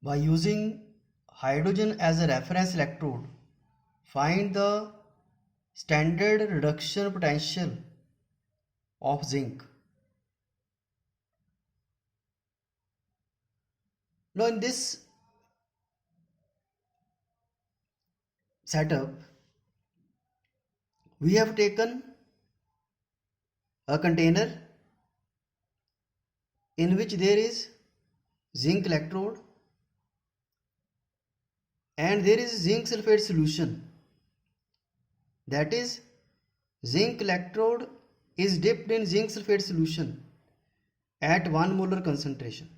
By using hydrogen as a reference electrode, find the standard reduction potential of zinc. Now in this setup, we have taken a container in which there is zinc electrode and there is zinc sulfate solution. That is, zinc electrode is dipped in zinc sulfate solution at 1 molar concentration.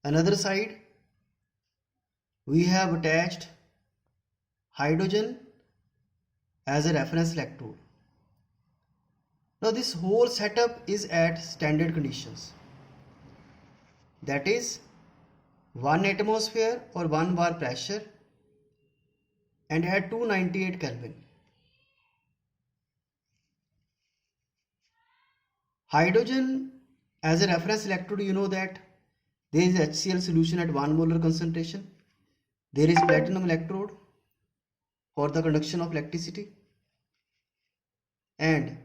Another side, we have attached hydrogen as a reference electrode. Now this whole setup is at standard conditions. That is 1 atmosphere or 1 bar pressure and at 298 Kelvin. Hydrogen as a reference electrode, you know that there is HCl solution at 1 molar concentration. There is platinum electrode for the conduction of electricity, and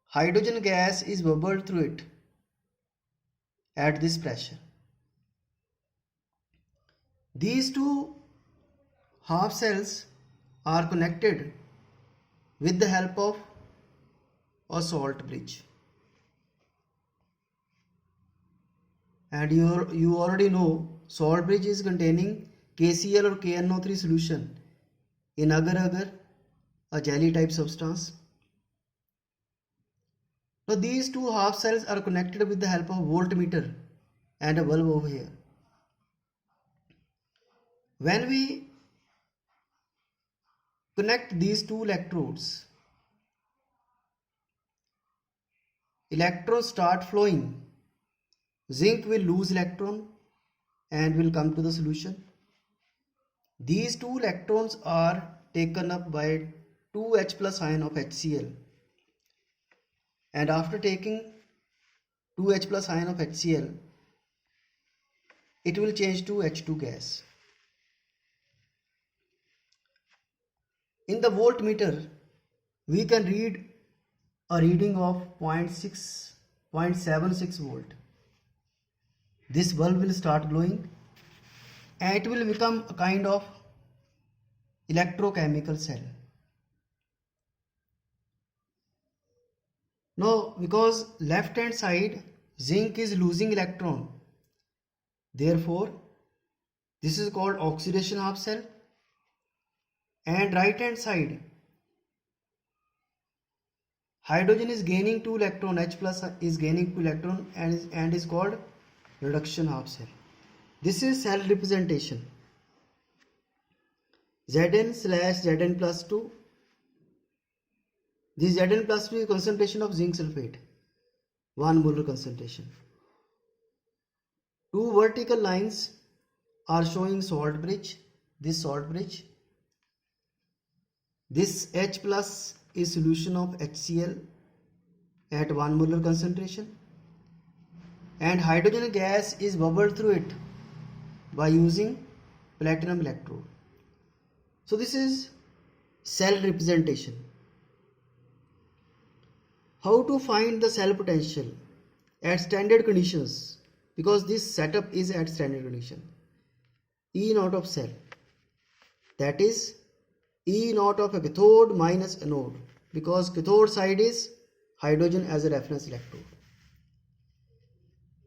hydrogen gas is bubbled through it at this pressure. These two half cells are connected with the help of a salt bridge. And you already know salt bridge is containing KCl or KNO3 solution in agar-agar, a jelly type substance. Now these two half cells are connected with the help of a voltmeter and a bulb over here. When we connect these two electrodes, electrons start flowing. Zinc will lose electron and will come to the solution. These two electrons are taken up by 2H plus ion of HCl, and after taking 2H plus ion of HCl, it will change to H2 gas. In the voltmeter, we can read a reading of 0.76 volt. This bulb will start glowing and it will become a kind of electrochemical cell. Now, because left hand side zinc is losing electron, therefore this is called oxidation half cell, and right hand side hydrogen is gaining 2 electron, H plus is gaining 2 electron and is called reduction half cell. This is cell representation. Zn/Zn plus 2. This Zn plus 2 is concentration of zinc sulfate, 1 molar concentration. Two vertical lines are showing salt bridge. This salt bridge. This H plus is solution of HCl at 1 molar concentration, and hydrogen gas is bubbled through it by using platinum electrode. So this is cell representation. How to find the cell potential at standard conditions, because this setup is at standard condition. E naught of cell, that is E naught of a cathode minus anode, because cathode side is hydrogen as a reference electrode,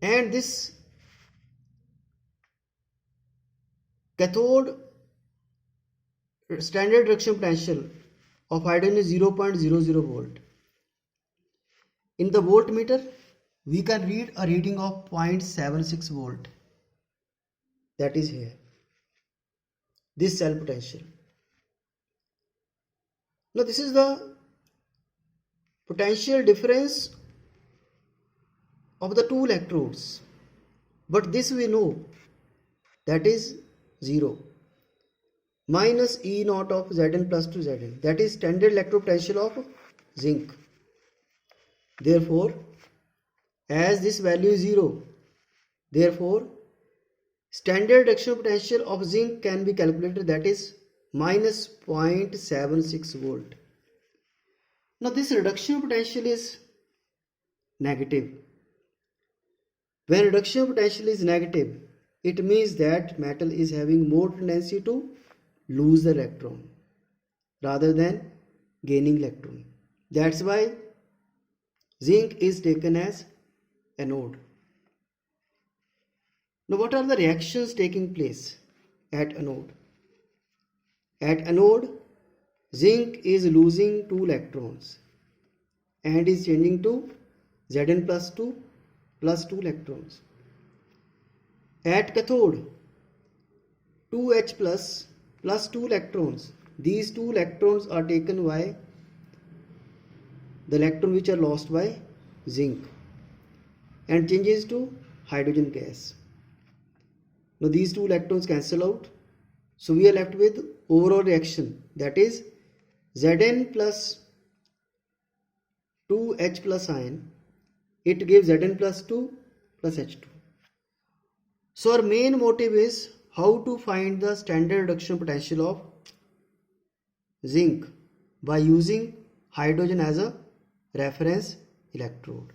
and this cathode standard reduction potential of hydrogen is 0.00 volt. In the voltmeter, we can read a reading of 0.76 volt. That is here. This cell potential. Now this is the potential difference of the two electrodes. But this we know, that is 0. Minus E naught of Zn plus 2 Zn. That is standard electrode potential of zinc. Therefore, as this value is 0, therefore Standard reduction potential of zinc can be calculated, that is minus 0.76 volt. Now this reduction potential is negative. When reduction potential is negative, it means that metal is having more tendency to lose the electron rather than gaining electron. That's why zinc is taken as anode. Now what are the reactions taking place at anode? At anode, zinc is losing 2 electrons and is changing to Zn plus 2 electrons. At cathode, 2H plus 2 electrons. These 2 electrons are taken by the electron which are lost by zinc and changes to hydrogen gas. Now these 2 electrons cancel out. So we are left with overall reaction, that is Zn plus 2H plus ion. It gives Zn plus 2 plus H2. So our main motive is how to find the standard reduction potential of zinc by using hydrogen as a reference electrode.